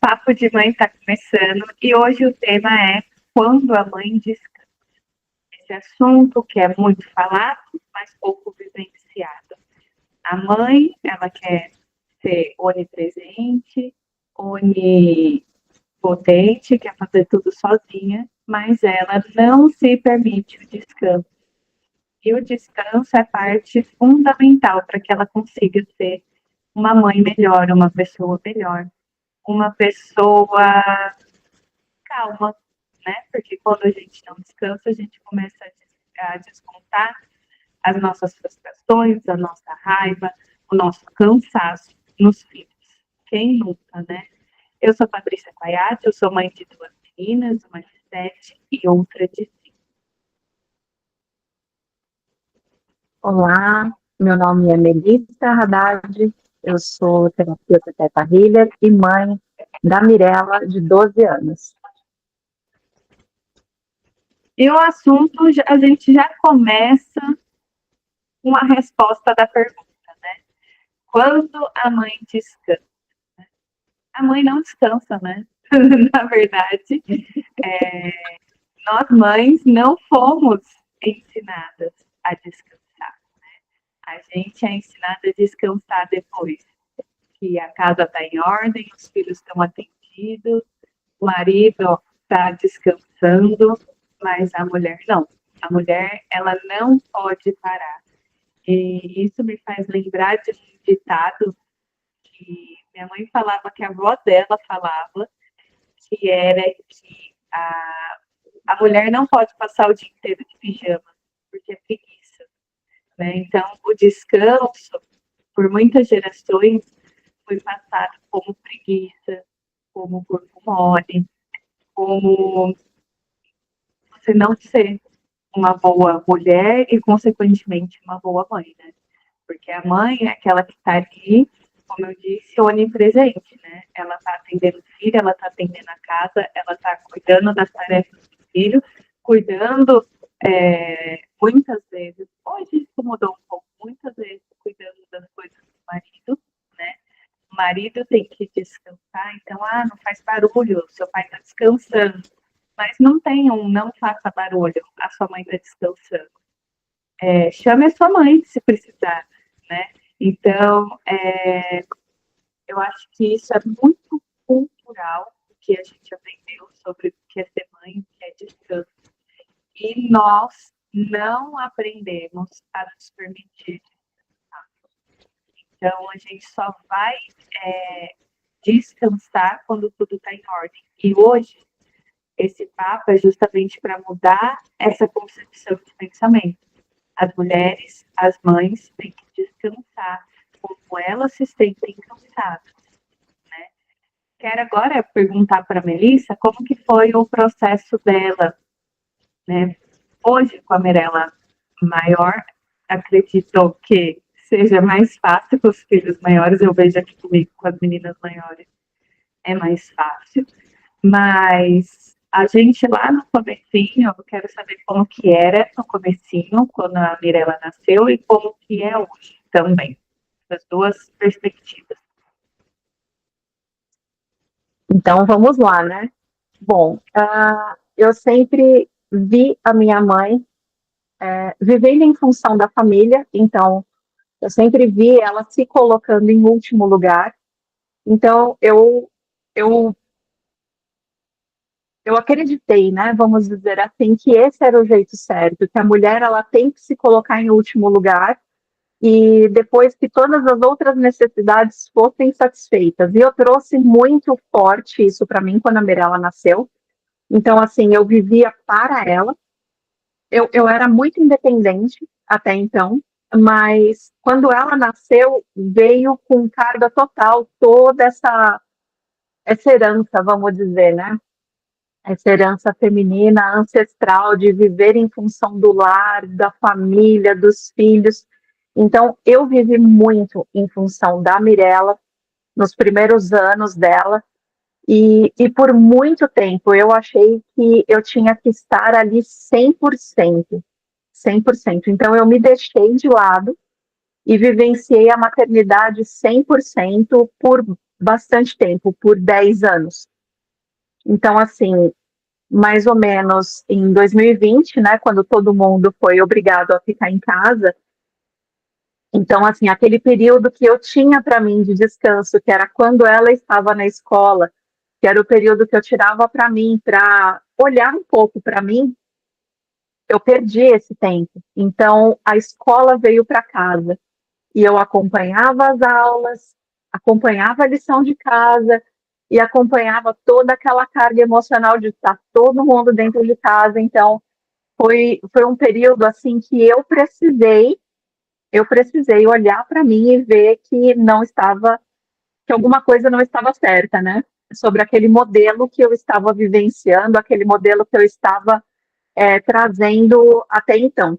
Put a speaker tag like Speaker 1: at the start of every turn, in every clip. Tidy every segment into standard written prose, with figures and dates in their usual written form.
Speaker 1: Papo de Mãe está começando e hoje o tema é quando a mãe descansa. Esse assunto que é muito falado, mas pouco vivenciado. A mãe, ela quer ser onipresente, onipotente, quer fazer tudo sozinha, mas ela não se permite o descanso. E o descanso é parte fundamental para que ela consiga ser uma mãe melhor, uma pessoa melhor, uma pessoa calma, né? Porque quando a gente não descansa, a gente começa a descontar as nossas frustrações, a nossa raiva, o nosso cansaço nos filhos. Quem nunca, né? Eu sou Patrícia Quaiate, eu sou mãe de duas meninas, uma de 7 e outra de 5.
Speaker 2: Olá, meu nome é Melissa Haddad, eu sou terapeuta Teta Healer e mãe da Mirella, de 12 anos.
Speaker 1: E o assunto, a gente já começa com a resposta da pergunta, né? Quando a mãe descansa? A mãe não descansa, né? Na verdade, nós mães não fomos ensinadas a descansar. A gente é ensinada a descansar depois que a casa está em ordem, os filhos estão atendidos, o marido está descansando, mas a mulher não. A mulher, ela não pode parar. E isso me faz lembrar de um ditado que minha mãe falava, que a avó dela falava, que era que a mulher não pode passar o dia inteiro de pijama, porque é preguiça. Né? Então, o descanso, por muitas gerações, foi passado como preguiça, como corpo mole, como você não ser uma boa mulher e, consequentemente, uma boa mãe, né? Porque a mãe é aquela que está ali, como eu disse, onipresente, né? Ela está atendendo o filho, ela está atendendo a casa, ela está cuidando das tarefas do filho, cuidando, muitas vezes, hoje isso mudou um pouco, muitas vezes cuidando das coisas do marido, né? O marido tem que descansar, então, não faz barulho, seu pai está descansando. Mas não tem não faça barulho, a sua mãe está descansando. Chame a sua mãe se precisar, né? Então, eu acho que isso é muito cultural, o que a gente aprendeu sobre o que é ser mãe, o que é descanso. E nós não aprendemos a nos permitir descansar. Então, a gente só vai descansar quando tudo está em ordem. E hoje, esse papo é justamente para mudar essa concepção de pensamento. As mulheres, as mães, têm que descansar como elas se sentem cansadas. Né? Quero agora perguntar para a Melissa como que foi o processo dela. Né? Hoje, com a Mirella maior, acredito que seja mais fácil com os filhos maiores. Eu vejo aqui comigo, com as meninas maiores, é mais fácil. Mas a gente lá no comecinho, eu quero saber como que era no comecinho, quando a Mirella nasceu, e como que é hoje também. As duas perspectivas.
Speaker 2: Então, vamos lá, né? Bom, eu sempre vi a minha mãe vivendo em função da família, então, eu sempre vi ela se colocando em último lugar. Então, eu acreditei, né, vamos dizer assim, que esse era o jeito certo, que a mulher ela tem que se colocar em último lugar e depois que todas as outras necessidades fossem satisfeitas. E eu trouxe muito forte isso para mim quando a Mirella nasceu. Então, assim, eu vivia para ela. Eu era muito independente até então, mas quando ela nasceu, veio com carga total toda essa herança, vamos dizer, né? Essa herança feminina ancestral de viver em função do lar, da família, dos filhos. Então, eu vivi muito em função da Mirella nos primeiros anos dela e por muito tempo eu achei que eu tinha que estar ali 100%, 100%. Então, eu me deixei de lado e vivenciei a maternidade 100% por bastante tempo, por 10 anos. Então, assim, mais ou menos em 2020, né, quando todo mundo foi obrigado a ficar em casa, então, assim, aquele período que eu tinha para mim de descanso, que era quando ela estava na escola, que era o período que eu tirava para mim, para olhar um pouco para mim, eu perdi esse tempo. Então, a escola veio para casa e eu acompanhava as aulas, acompanhava a lição de casa e acompanhava toda aquela carga emocional de estar todo mundo dentro de casa. Então, foi um período assim que eu precisei olhar para mim e ver que não estava, que alguma coisa não estava certa, né? Sobre aquele modelo que eu estava vivenciando, aquele modelo que eu estava trazendo até então.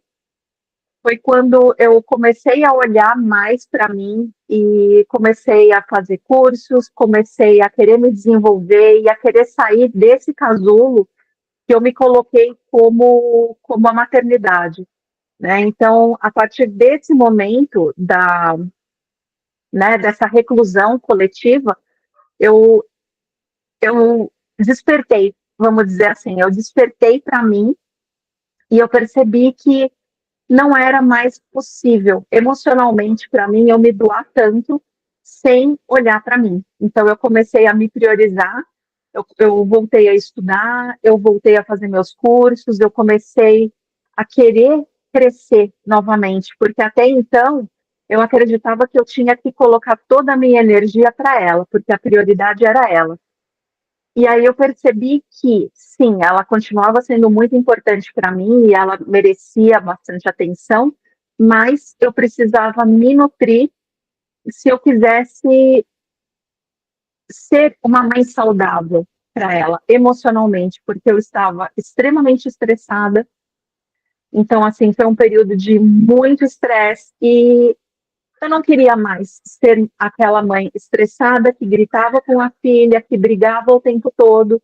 Speaker 2: Foi quando eu comecei a olhar mais para mim e comecei a fazer cursos, comecei a querer me desenvolver e a querer sair desse casulo que eu me coloquei como a maternidade, né? Então, a partir desse momento dessa reclusão coletiva, eu, eu despertei, vamos dizer assim, eu despertei para mim e eu percebi que não era mais possível emocionalmente para mim eu me doar tanto sem olhar para mim. Então eu comecei a me priorizar, eu voltei a estudar, eu voltei a fazer meus cursos, eu comecei a querer crescer novamente, porque até então eu acreditava que eu tinha que colocar toda a minha energia para ela, porque a prioridade era ela. E aí eu percebi que, sim, ela continuava sendo muito importante para mim e ela merecia bastante atenção, mas eu precisava me nutrir se eu quisesse ser uma mãe saudável para ela, emocionalmente, porque eu estava extremamente estressada. Então, assim, foi um período de muito estresse e eu não queria mais ser aquela mãe estressada que gritava com a filha, que brigava o tempo todo,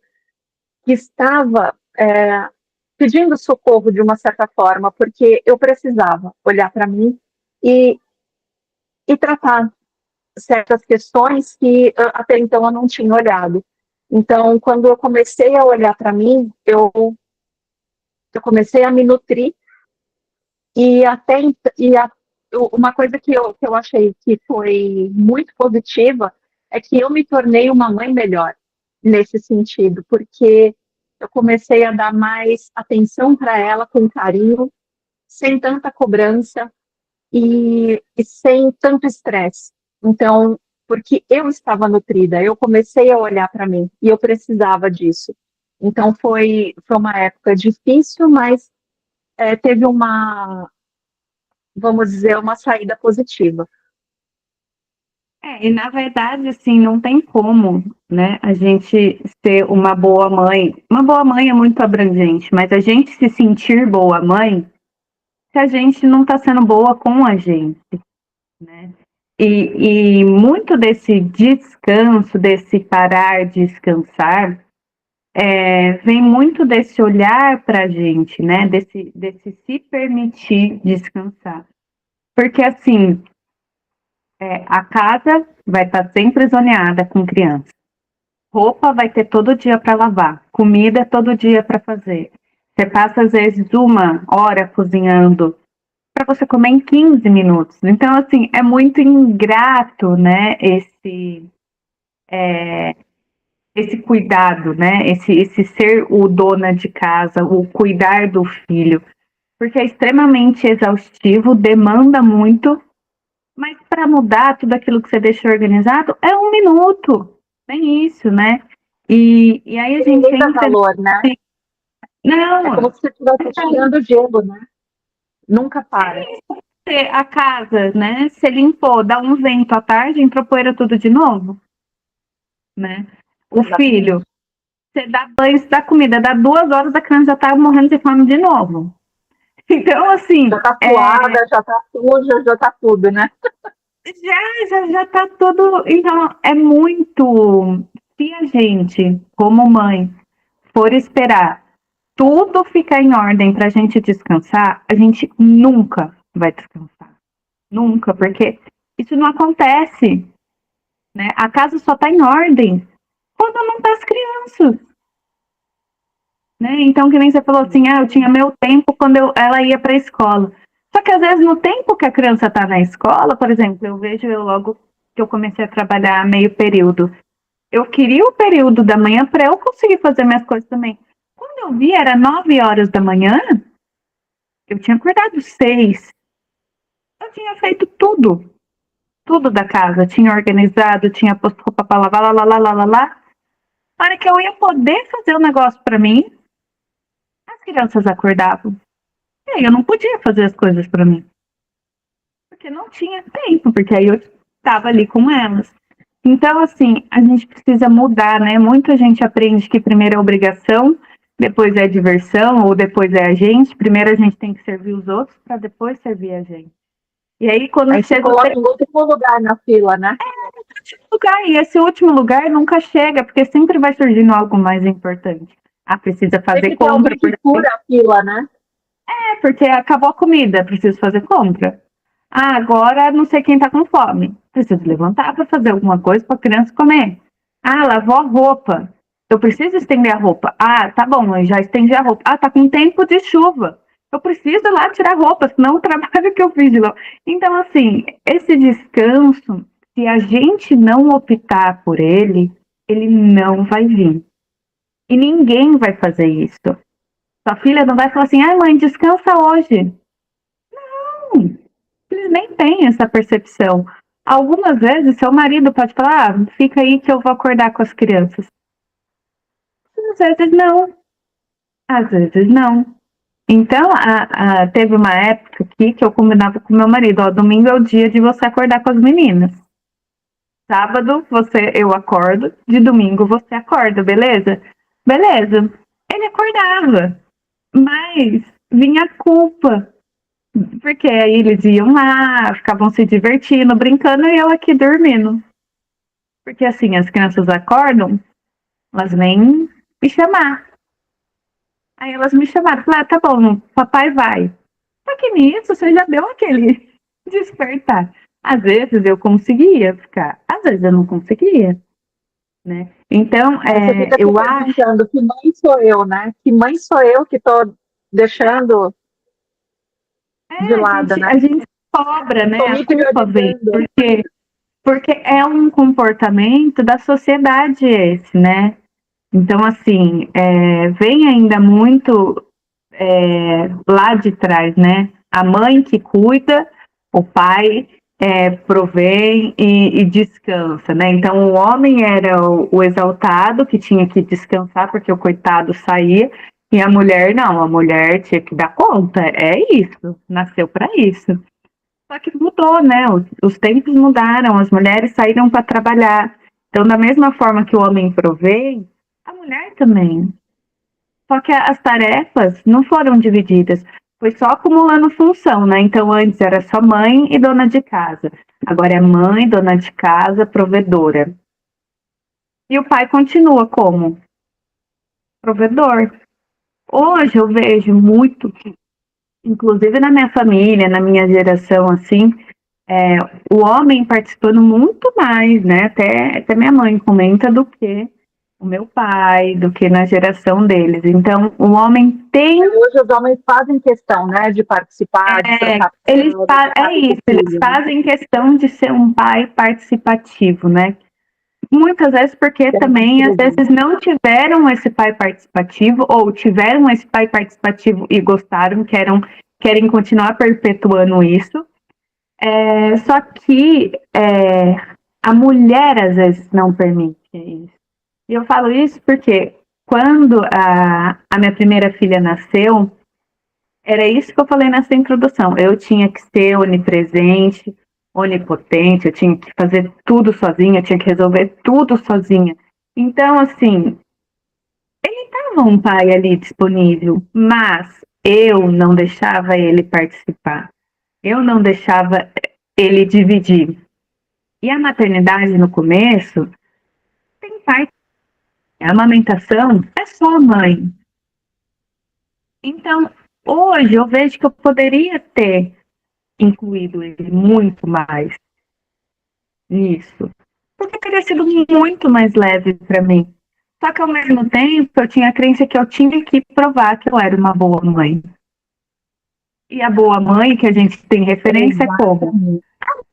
Speaker 2: que estava pedindo socorro de uma certa forma, porque eu precisava olhar para mim e, e tratar certas questões que até então eu não tinha olhado. Então, quando eu comecei a olhar para mim, eu comecei a me nutrir e até e a, uma coisa que eu achei que foi muito positiva é que eu me tornei uma mãe melhor nesse sentido, porque eu comecei a dar mais atenção para ela com carinho, sem tanta cobrança e sem tanto estresse. Então, porque eu estava nutrida, eu comecei a olhar para mim e eu precisava disso. Então, foi uma época difícil, mas teve vamos dizer, uma saída positiva.
Speaker 1: E na verdade, assim, não tem como, né, a gente ser uma boa mãe. Uma boa mãe é muito abrangente, mas a gente se sentir boa mãe se a gente não está sendo boa com a gente, né? E muito desse descanso, desse parar, descansar, vem muito desse olhar para a gente, né? Desse se permitir descansar. Porque, assim, a casa vai estar sempre zoneada com criança. Roupa vai ter todo dia para lavar. Comida todo dia para fazer. Você passa, às vezes, 1 hora cozinhando para você comer em 15 minutos. Então, assim, é muito ingrato, né, esse cuidado, né, esse ser o dona de casa, o cuidar do filho, porque é extremamente exaustivo, demanda muito, mas para mudar tudo aquilo que você deixou organizado, é 1 minuto, nem isso, né? E aí a gente
Speaker 2: Ninguém dá
Speaker 1: entra...
Speaker 2: valor, né? É como
Speaker 1: Não,
Speaker 2: se você estivesse tirando gelo, né? Nunca para.
Speaker 1: a casa, né, você limpou, dá um vento à tarde, entrou poeira tudo de novo, né? O
Speaker 2: Exatamente.
Speaker 1: filho, você dá banho, você dá comida, dá 2 horas, a criança já tá morrendo de fome de novo. Então,
Speaker 2: Já
Speaker 1: assim,
Speaker 2: tá suada, já tá suja, já tá tudo, né?
Speaker 1: já tá tudo. Então, é muito. Se a gente, como mãe, for esperar tudo ficar em ordem pra gente descansar, a gente nunca vai descansar. Nunca, porque isso não acontece. né? A casa só está em ordem quando não está as crianças. Né? Então, que nem você falou assim, eu tinha meu tempo quando ela ia para a escola. Só que às vezes no tempo que a criança está na escola, por exemplo, eu logo que eu comecei a trabalhar meio período, eu queria o período da manhã para eu conseguir fazer minhas coisas também. Quando eu vi, era 9 horas da manhã, eu tinha acordado 6. Eu tinha feito tudo da casa, tinha organizado, tinha posto roupa para lavar, lá. Na hora que eu ia poder fazer o negócio para mim, as crianças acordavam. E aí eu não podia fazer as coisas para mim. Porque não tinha tempo, porque aí eu estava ali com elas. Então, assim, a gente precisa mudar, né? Muita gente aprende que primeiro é obrigação, depois é diversão, ou depois é a gente. Primeiro a gente tem que servir os outros para depois servir a gente. E aí, quando
Speaker 2: Aí você
Speaker 1: chega o
Speaker 2: coloca em último lugar na fila, né?
Speaker 1: último lugar, e esse último lugar nunca chega, porque sempre vai surgindo algo mais importante. Precisa fazer
Speaker 2: Sempre tem
Speaker 1: compra,
Speaker 2: alguém que fura a fila, né?
Speaker 1: porque acabou a comida, preciso fazer compra. Agora não sei quem tá com fome. Preciso levantar para fazer alguma coisa para a criança comer. Lavou a roupa. Eu preciso estender a roupa. Tá bom, eu já estendi a roupa. Tá com tempo de chuva. Eu preciso ir lá tirar a roupa, senão o trabalho que eu fiz de lá. Então, assim, esse descanso, se a gente não optar por ele não vai vir. E ninguém vai fazer isso. Sua filha não vai falar assim, mãe, descansa hoje. Não, eles nem têm essa percepção. Algumas vezes, seu marido pode falar, fica aí que eu vou acordar com as crianças. Às vezes não. Às vezes não. Então, teve uma época aqui que eu combinava com meu marido, domingo é o dia de você acordar com as meninas. Sábado eu acordo, de domingo você acorda, beleza? Beleza. Ele acordava, mas vinha a culpa. Porque aí eles iam lá, ficavam se divertindo, brincando, e eu aqui dormindo. Porque assim, as crianças acordam, elas vêm me chamar. Aí elas me chamaram, falaram, tá bom, papai vai. Só que nisso você já deu aquele despertar. Às vezes eu conseguia ficar, às vezes eu não conseguia, né? Então,
Speaker 2: Você fica se
Speaker 1: eu acho...
Speaker 2: perguntando, que mãe sou eu, né? Que mãe sou eu que tô deixando de lado, né?
Speaker 1: A gente cobra, né?
Speaker 2: Tô
Speaker 1: A
Speaker 2: me
Speaker 1: culpa vem,
Speaker 2: priorizando.
Speaker 1: porque é um comportamento da sociedade esse, né? Então, assim, vem ainda muito lá de trás, né? A mãe que cuida, o pai provém e descansa, né? Então, o homem era o exaltado que tinha que descansar porque o coitado saía, e a mulher não, a mulher tinha que dar conta, é isso, nasceu para isso. Só que mudou, né? Os tempos mudaram, as mulheres saíram para trabalhar. Então, da mesma forma que o homem provém, a mulher também. Só que as tarefas não foram divididas, foi só acumulando função, né? Então, antes era só mãe e dona de casa. Agora é mãe, dona de casa, provedora. E o pai continua como provedor. Hoje eu vejo muito, inclusive na minha família, na minha geração, assim, o homem participando muito mais, né? Até minha mãe comenta do que o meu pai, do que na geração deles. Então, o homem tem...
Speaker 2: Hoje os homens fazem questão, né, de participar, de trocar
Speaker 1: eles fazem questão de ser um pai participativo, né? Muitas vezes porque também, às vezes, não tiveram esse pai participativo, ou tiveram esse pai participativo e gostaram, querem continuar perpetuando isso. Só que a mulher, às vezes, não permite isso. E eu falo isso porque quando a minha primeira filha nasceu, era isso que eu falei nessa introdução. Eu tinha que ser onipresente, onipotente, eu tinha que fazer tudo sozinha, eu tinha que resolver tudo sozinha. Então, assim, ele estava um pai ali disponível, mas eu não deixava ele participar. Eu não deixava ele dividir. E a maternidade no começo tem parte. A amamentação é só a mãe. Então, hoje eu vejo que eu poderia ter incluído ele muito mais nisso. porque teria sido muito mais leve para mim. Só que ao mesmo tempo eu tinha a crença que eu tinha que provar que eu era uma boa mãe. E a boa mãe que a gente tem referência é como?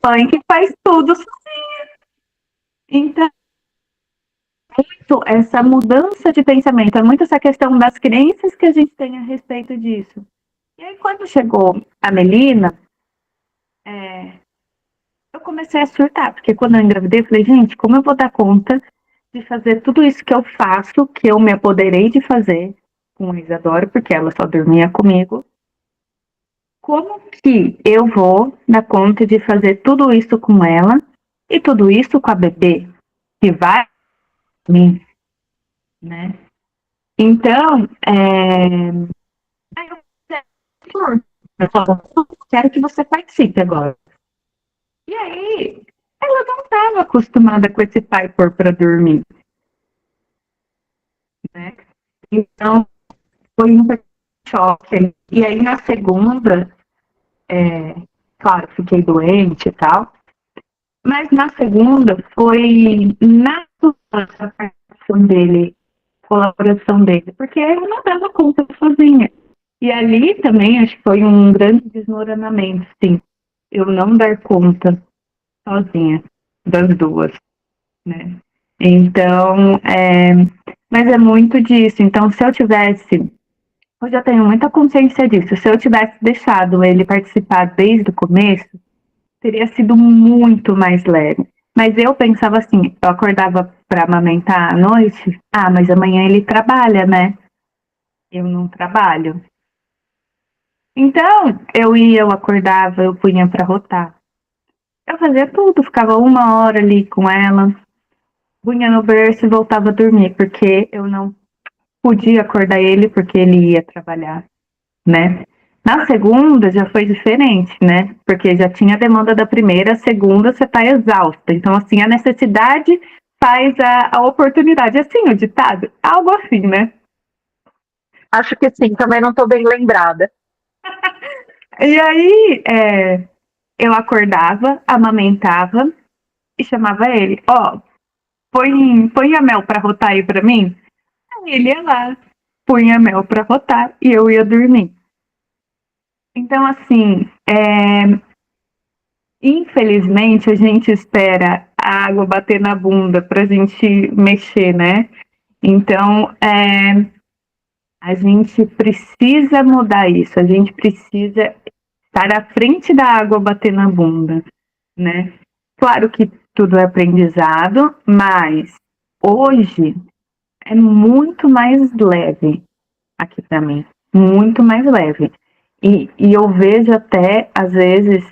Speaker 1: Mãe que faz tudo sozinha. Então, essa mudança de pensamento, é muito essa questão das crenças que a gente tem a respeito disso. E aí, quando chegou a Melina, eu comecei a surtar, porque quando eu engravidei, eu falei, gente, como eu vou dar conta de fazer tudo isso que eu faço, que eu me apoderei de fazer com a Isadora, porque ela só dormia comigo. Como que eu vou dar conta de fazer tudo isso com ela e tudo isso com a bebê, que vai mim, né? Então, aí eu falo, quero que você participe agora. E aí, ela não estava acostumada com esse pai pôr para dormir, né? Então, foi um choque. E aí, na segunda, claro, fiquei doente e tal, mas na segunda foi natural a participação dele, colaboração dele, porque eu não dava conta sozinha. E ali também acho que foi um grande desmoronamento, sim. Eu não dar conta sozinha das duas, né? Então, mas é muito disso. Então, se eu tivesse, hoje eu tenho muita consciência disso, se eu tivesse deixado ele participar desde o começo, teria sido muito mais leve. Mas eu pensava assim, eu acordava para amamentar à noite, mas amanhã ele trabalha, né? Eu não trabalho. Então, eu acordava, eu punha para rotar. Eu fazia tudo, ficava 1 hora ali com ela, punha no berço e voltava a dormir, porque eu não podia acordar ele porque ele ia trabalhar, né? Na segunda já foi diferente, né? Porque já tinha a demanda da primeira, a segunda você tá exausta. Então, assim, a necessidade faz a oportunidade. Assim, o ditado, algo assim, né?
Speaker 2: Acho que sim, também não estou bem lembrada.
Speaker 1: E aí, eu acordava, amamentava e chamava ele, põe a Mel pra rotar aí pra mim. Aí ele ia lá, punha a Mel pra rotar e eu ia dormir. Então, assim, infelizmente a gente espera a água bater na bunda pra gente mexer, né? Então, a gente precisa mudar isso, a gente precisa estar à frente da água bater na bunda, né? Claro que tudo é aprendizado, mas hoje é muito mais leve aqui para mim, muito mais leve. E eu vejo até, às vezes,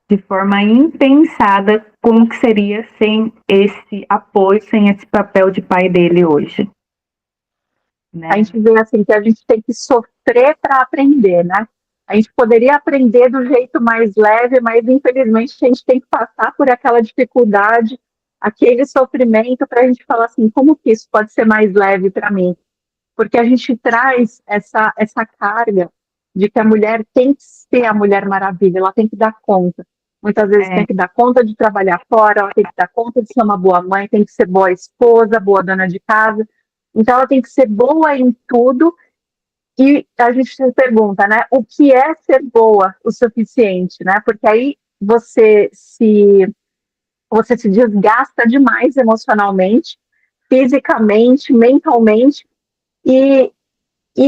Speaker 1: de forma impensada, como que seria sem esse apoio, sem esse papel de pai dele hoje.
Speaker 2: A
Speaker 1: Né?
Speaker 2: gente vê assim que a gente tem que sofrer para aprender, né? A gente poderia aprender do jeito mais leve, mas infelizmente a gente tem que passar por aquela dificuldade, aquele sofrimento para a gente falar assim, como que isso pode ser mais leve para mim? Porque a gente traz essa carga de que a mulher tem que ser a Mulher Maravilha, ela tem que dar conta. Muitas vezes tem que dar conta de trabalhar fora, ela tem que dar conta de ser uma boa mãe, tem que ser boa esposa, boa dona de casa. Então ela tem que ser boa em tudo e a gente se pergunta, né, o que é ser boa o suficiente, né? Porque aí você se desgasta demais emocionalmente, fisicamente, mentalmente e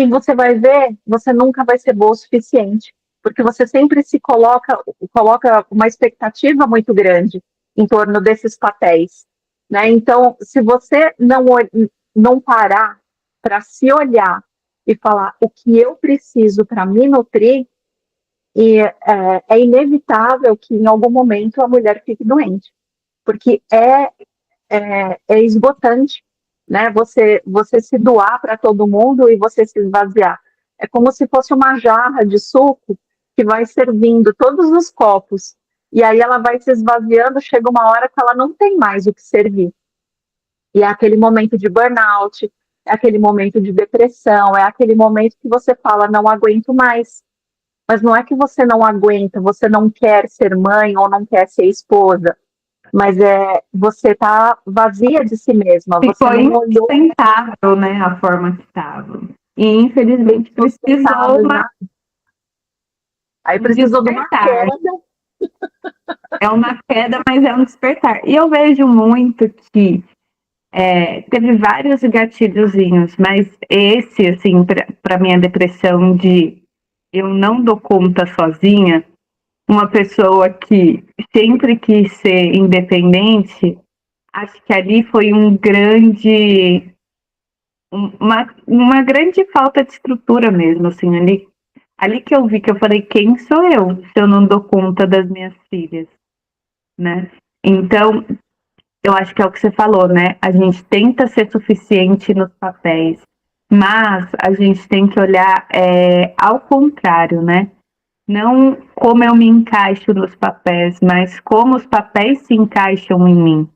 Speaker 2: você vai ver, você nunca vai ser boa o suficiente, porque você sempre se coloca uma expectativa muito grande em torno desses papéis, né? Então, se você não parar para se olhar e falar o que eu preciso para me nutrir, é inevitável que em algum momento a mulher fique doente, porque é esgotante, né? Você se doar para todo mundo e você se esvaziar. É como se fosse uma jarra de suco que vai servindo todos os copos. E aí ela vai se esvaziando, chega uma hora que ela não tem mais o que servir. E é aquele momento de burnout, é aquele momento de depressão, é aquele momento que você fala, não aguento mais. Mas não é que você não aguenta, você não quer ser mãe ou não quer ser esposa. mas você tá vazia de si mesma, você
Speaker 1: Ficou
Speaker 2: não olhou
Speaker 1: insustentável, né, a forma que estava. E infelizmente precisou
Speaker 2: sustentável. Aí
Speaker 1: um
Speaker 2: precisou de uma
Speaker 1: despertar.
Speaker 2: queda.
Speaker 1: É uma queda, mas é um despertar. E eu vejo muito que teve vários gatilhozinhos, mas esse, assim, para minha depressão de eu não dou conta sozinha, uma pessoa que sempre quis ser independente, acho que ali foi uma grande falta de estrutura mesmo, assim, ali que eu vi que eu falei, quem sou eu se eu não dou conta das minhas filhas, né? Então, eu acho que é o que você falou, né? A gente tenta ser suficiente nos papéis, mas a gente tem que olhar ao contrário, né? Não como eu me encaixo nos papéis, mas como os papéis se encaixam em mim,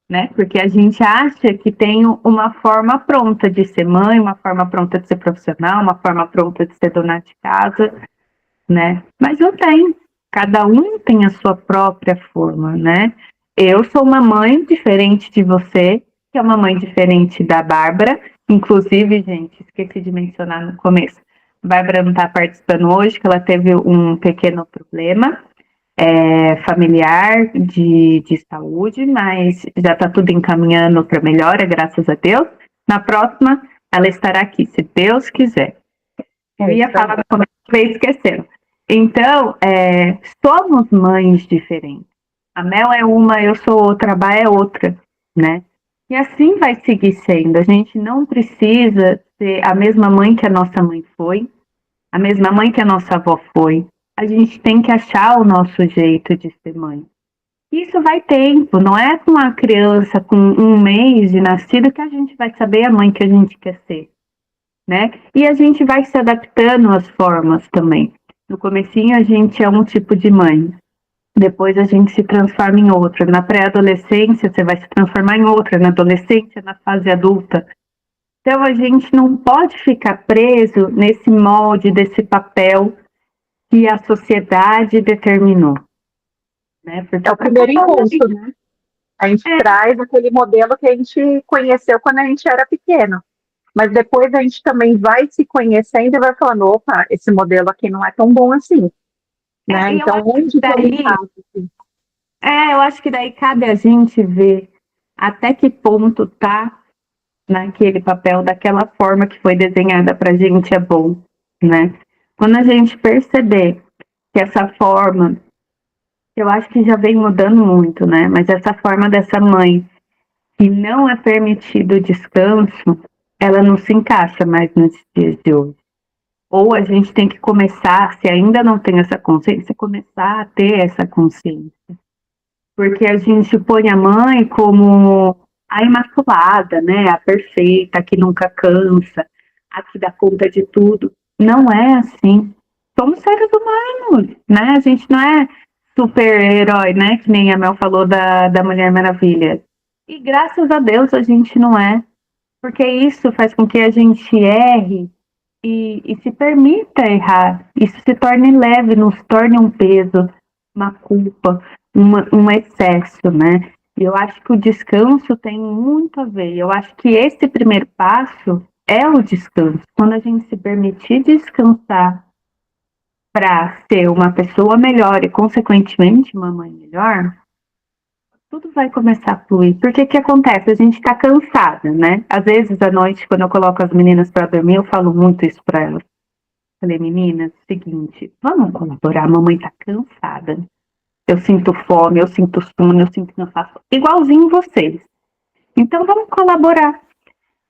Speaker 1: né? Porque a gente acha que tem uma forma pronta de ser mãe, uma forma pronta de ser profissional, uma forma pronta de ser dona de casa, né? Mas não tem. Cada um tem a sua própria forma, né? Eu sou uma mãe diferente de você, que é uma mãe diferente da Bárbara. Inclusive, gente, esqueci de mencionar no começo. A Bárbara não está participando hoje, que ela teve um pequeno problema familiar de saúde, mas já está tudo encaminhando para melhora, graças a Deus. Na próxima, ela estará aqui, se Deus quiser. Eu ia falar no começo, acabei esquecendo. Então, somos mães diferentes. A Mel é uma, eu sou outra, a Bá é outra, né? E assim vai seguir sendo. A gente não precisa ser a mesma mãe que a nossa mãe foi, a mesma mãe que a nossa avó foi. A gente tem que achar o nosso jeito de ser mãe. Isso vai tempo, não é com uma criança com 1 mês de nascido que a gente vai saber a mãe que a gente quer ser, né? E a gente vai se adaptando às formas também. No comecinho a gente é um tipo de mãe, depois a gente se transforma em outra. Na pré-adolescência você vai se transformar em outra, na adolescência, na fase adulta. Então a gente não pode ficar preso nesse molde, desse papel que a sociedade determinou, né? Porque
Speaker 2: É o primeiro encontro, né? A gente traz aquele modelo que a gente conheceu quando a gente era pequeno. Mas depois a gente também vai se conhecendo e vai falando, opa, esse modelo aqui não é tão bom assim. Né? Então, onde que eu me encaixo?
Speaker 1: Eu acho que daí cabe a gente ver até que ponto tá naquele papel, daquela forma que foi desenhada pra gente é bom, né? Quando a gente perceber que essa forma, eu acho que já vem mudando muito, né? Mas essa forma dessa mãe que não é permitido o descanso, ela não se encaixa mais nos dias de hoje. Ou a gente tem que começar, se ainda não tem essa consciência, começar a ter essa consciência. Porque a gente põe a mãe como a imaculada, né? A perfeita, a que nunca cansa, a que dá conta de tudo. Não é assim. Somos seres humanos, né? A gente não é super-herói, né? Que nem a Mel falou da Mulher Maravilha. E graças a Deus a gente não é. Porque isso faz com que a gente erre e se permita errar. Isso se torne leve, não se torne um peso, uma culpa, um excesso, né? E eu acho que o descanso tem muito a ver. Eu acho que esse primeiro passo é o descanso. Quando a gente se permitir descansar para ser uma pessoa melhor e, consequentemente, uma mãe melhor, tudo vai começar a fluir. Porque o que acontece? A gente está cansada, né? Às vezes, à noite, quando eu coloco as meninas para dormir, eu falo muito isso para elas. Falei, meninas, seguinte, vamos colaborar, a mamãe tá cansada. Eu sinto fome, eu sinto sono, eu sinto cansaço, igualzinho vocês. Então vamos colaborar.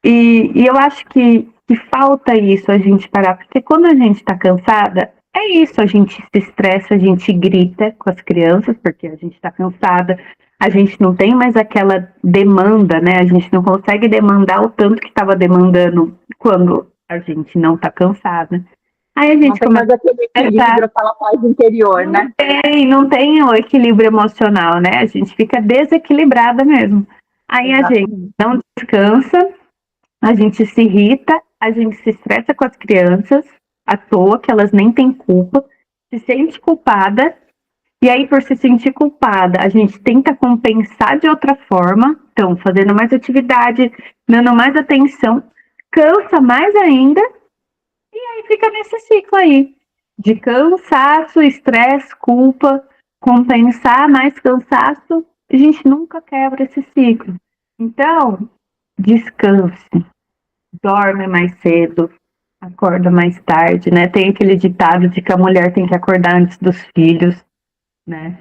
Speaker 1: E eu acho que falta isso, a gente parar, porque quando a gente está cansada, é isso, a gente se estressa, a gente grita com as crianças, porque a gente está cansada, a gente não tem mais aquela demanda, né? A gente não consegue demandar o tanto que estava demandando quando a gente não está cansada. Aí a gente
Speaker 2: não tem mais aquele equilíbrio, aquela paz interior, né?
Speaker 1: Não tem o equilíbrio emocional, né? A gente fica desequilibrada mesmo. Aí exatamente. A gente não descansa, a gente se irrita, a gente se estressa com as crianças à toa, que elas nem têm culpa, se sente culpada E aí, por se sentir culpada, a gente tenta compensar de outra forma, então, fazendo mais atividade, dando mais atenção, cansa mais ainda, e aí fica nesse ciclo aí, de cansaço, estresse, culpa, compensar mais cansaço, a gente nunca quebra esse ciclo. Então, descanse, dorme mais cedo, acorda mais tarde, né? Tem aquele ditado de que a mulher tem que acordar antes dos filhos, né?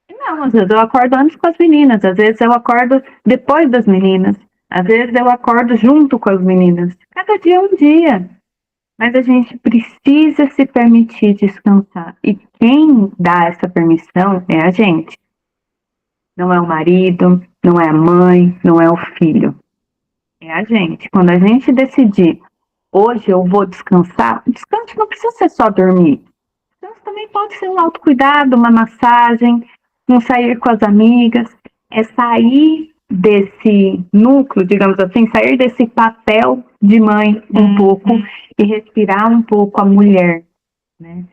Speaker 1: E não, às vezes eu acordo antes com as meninas, às vezes eu acordo depois das meninas, às vezes eu acordo junto com as meninas. Cada dia é um dia. Mas a gente precisa se permitir descansar. E quem dá essa permissão é a gente. Não é o marido, não é a mãe, não é o filho. É a gente. Quando a gente decidir, hoje eu vou descansar, o descanso não precisa ser só dormir. O descanso também pode ser um autocuidado, uma massagem, um sair com as amigas. É sair desse núcleo, digamos assim, sair desse papel de mãe um pouco e respirar um pouco a mulher, né?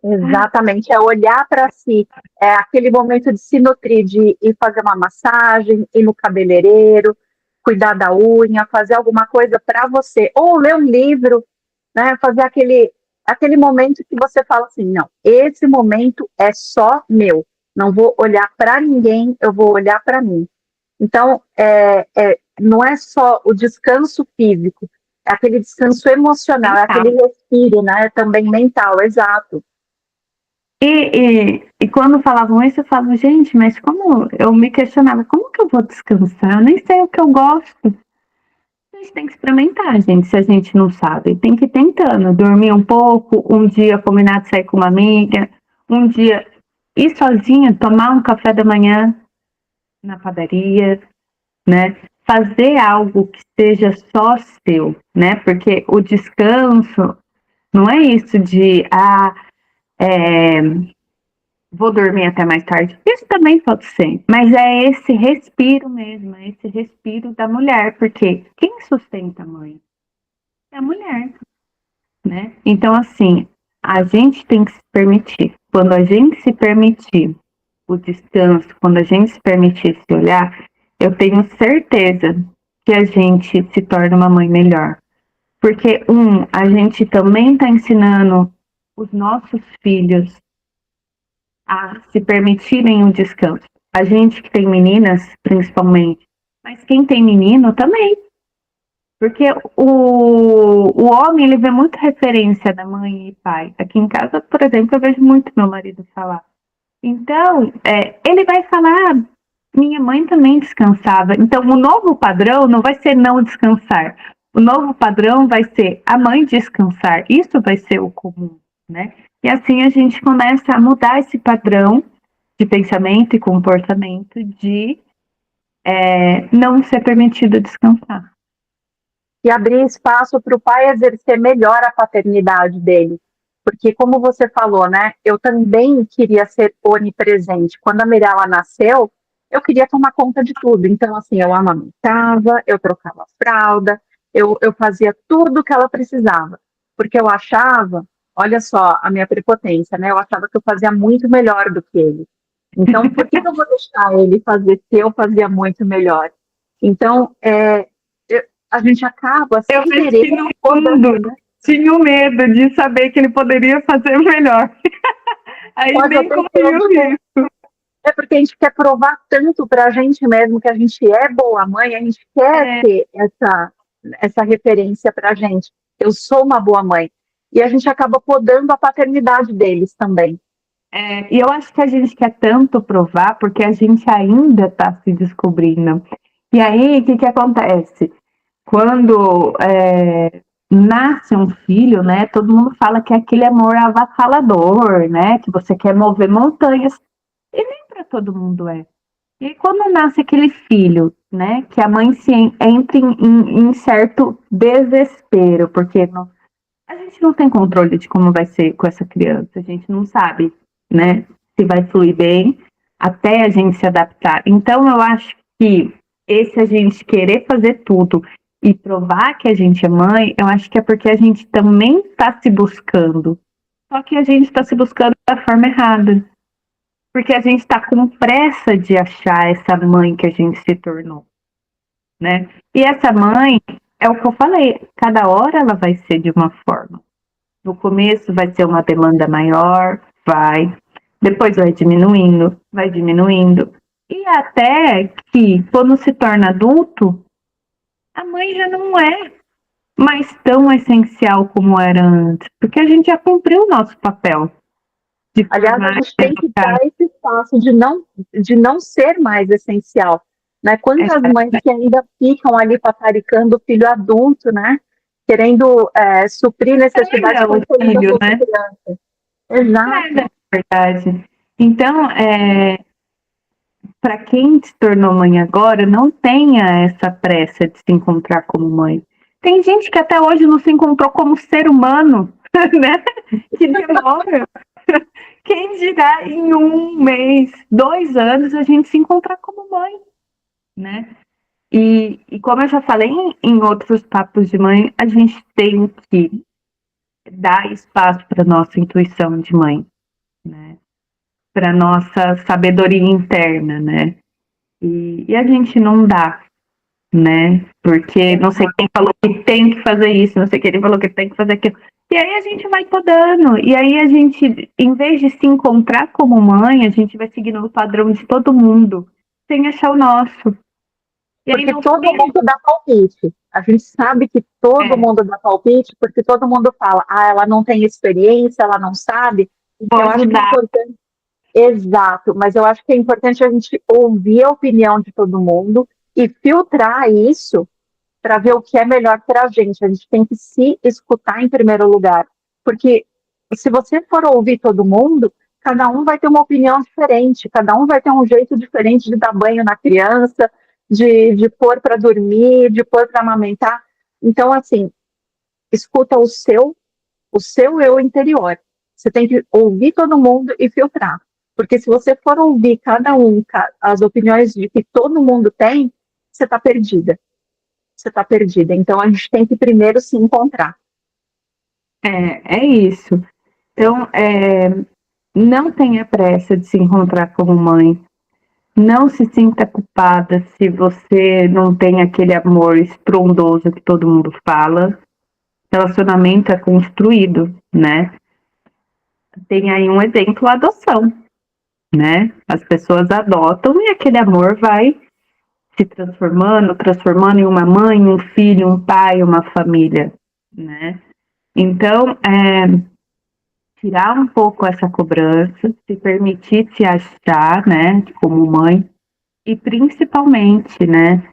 Speaker 2: Exatamente, é olhar para si, é aquele momento de se nutrir, de ir fazer uma massagem, ir no cabeleireiro, cuidar da unha, fazer alguma coisa para você, ou ler um livro, né? Fazer aquele momento que você fala assim, não, esse momento é só meu, não vou olhar para ninguém, eu vou olhar para mim. Então, não é só o descanso físico, é aquele descanso emocional, é aquele respiro, né? Também mental, exato.
Speaker 1: E quando falavam isso, eu falava, gente, mas como eu me questionava, como que eu vou descansar? Eu nem sei o que eu gosto. A gente tem que experimentar, gente, se a gente não sabe. Tem que ir tentando, dormir um pouco, um dia combinar de sair com uma amiga, um dia ir sozinha, tomar um café da manhã na padaria, né? Fazer algo que seja só seu, né? Porque o descanso não é isso de vou dormir até mais tarde. Isso também pode ser, mas é esse respiro mesmo, é esse respiro da mulher, porque quem sustenta a mãe é a mulher, né? Então, assim, a gente tem que se permitir. Quando a gente se permitir o descanso, quando a gente se permitir se olhar, eu tenho certeza que a gente se torna uma mãe melhor. Porque, a gente também está ensinando os nossos filhos a se permitirem o descanso. A gente que tem meninas, principalmente, mas quem tem menino também. Porque o homem, ele vê muita referência da mãe e pai. Aqui em casa, por exemplo, eu vejo muito meu marido falar. Então, ele vai falar, minha mãe também descansava. Então, o novo padrão não vai ser não descansar. O novo padrão vai ser a mãe descansar. Isso vai ser o comum, né? E assim a gente começa a mudar esse padrão de pensamento e comportamento de não ser permitido descansar.
Speaker 2: E abrir espaço para o pai exercer melhor a paternidade dele. Porque, como você falou, né, eu também queria ser onipresente. Quando a Mirella nasceu, eu queria tomar conta de tudo. Então, assim, eu amamentava, eu trocava fralda, eu fazia tudo que ela precisava. Porque eu achava, olha só a minha prepotência, né, eu achava que eu fazia muito melhor do que ele. Então, por que eu vou deixar ele fazer se eu fazia muito melhor? Então, a gente acaba sem querer.
Speaker 1: No fundo, tinha o medo de saber que ele poderia fazer melhor. Aí nem conseguiu isso.
Speaker 2: É porque a gente quer provar tanto para a gente mesmo que a gente é boa mãe, a gente quer ter essa referência para a gente. Eu sou uma boa mãe. E a gente acaba podando a paternidade deles também.
Speaker 1: E eu acho que a gente quer tanto provar porque a gente ainda está se descobrindo. E aí, o que acontece? Quando nasce um filho, né, todo mundo fala que é aquele amor avassalador, né, que você quer mover montanhas, e nem para todo mundo é. E quando nasce aquele filho, né, que a mãe entra em certo desespero, porque a gente não tem controle de como vai ser com essa criança, a gente não sabe, né, se vai fluir bem, até a gente se adaptar. Então, eu acho que a gente querer fazer tudo e provar que a gente é mãe, eu acho que é porque a gente também está se buscando. Só que a gente está se buscando da forma errada, porque a gente está com pressa de achar essa mãe que a gente se tornou, né? E essa mãe, é o que eu falei, cada hora ela vai ser de uma forma. No começo vai ser uma demanda maior, vai. Depois vai diminuindo, vai diminuindo. E até que, quando se torna adulto, a mãe já não é mais tão essencial como era antes, porque a gente já cumpriu o nosso papel de
Speaker 2: Aliás, a
Speaker 1: formar
Speaker 2: gente
Speaker 1: e
Speaker 2: tem que
Speaker 1: educar.
Speaker 2: dar esse espaço de não ser mais essencial. Né? Quantas mães que ainda ficam ali paparicando o filho adulto, né? Querendo suprir necessidades
Speaker 1: Estraga o
Speaker 2: como se ele ainda
Speaker 1: filho,
Speaker 2: fosse
Speaker 1: né?
Speaker 2: criança.
Speaker 1: Estraga,
Speaker 2: Exato.
Speaker 1: na verdade. Então, para quem se tornou mãe agora, não tenha essa pressa de se encontrar como mãe. Tem gente que até hoje não se encontrou como ser humano, né? Que demora. Quem dirá em 1 mês, 2 anos, a gente se encontrar como mãe, né? E como eu já falei em outros papos de mãe, a gente tem que dar espaço para nossa intuição de mãe, né? Para nossa sabedoria interna, né? E a gente não dá, né? Porque não sei quem falou que tem que fazer isso, não sei quem falou que tem que fazer aquilo. E aí a gente vai podando. E aí a gente, em vez de se encontrar como mãe, a gente vai seguindo o padrão de todo mundo, sem achar o nosso. E aí
Speaker 2: Porque
Speaker 1: no
Speaker 2: todo
Speaker 1: fim,
Speaker 2: mundo dá palpite. A gente sabe que todo
Speaker 1: é,
Speaker 2: mundo dá palpite, porque todo mundo fala, ela não tem experiência, ela não sabe.
Speaker 1: vou
Speaker 2: Eu acho que é
Speaker 1: ajudar.
Speaker 2: importante. Exato, mas eu acho que é importante a gente ouvir a opinião de todo mundo e filtrar isso para ver o que é melhor para a gente. A gente tem que se escutar em primeiro lugar, porque se você for ouvir todo mundo, cada um vai ter uma opinião diferente, cada um vai ter um jeito diferente de dar banho na criança, de pôr para dormir, de pôr para amamentar. Então, assim, escuta o seu eu interior. Você tem que ouvir todo mundo e filtrar. Porque se você for ouvir cada um, as opiniões de que todo mundo tem, você está perdida. Você está perdida. Então a gente tem que primeiro se encontrar.
Speaker 1: É isso. Então, não tenha pressa de se encontrar como mãe. Não se sinta culpada se você não tem aquele amor estrondoso que todo mundo fala. Relacionamento é construído, né? Tem aí um exemplo, a adoção, né? As pessoas adotam e aquele amor vai se transformando em uma mãe, um filho, um pai, uma família, né? Então, tirar um pouco essa cobrança, se permitir se achar, né, como mãe, e principalmente, né,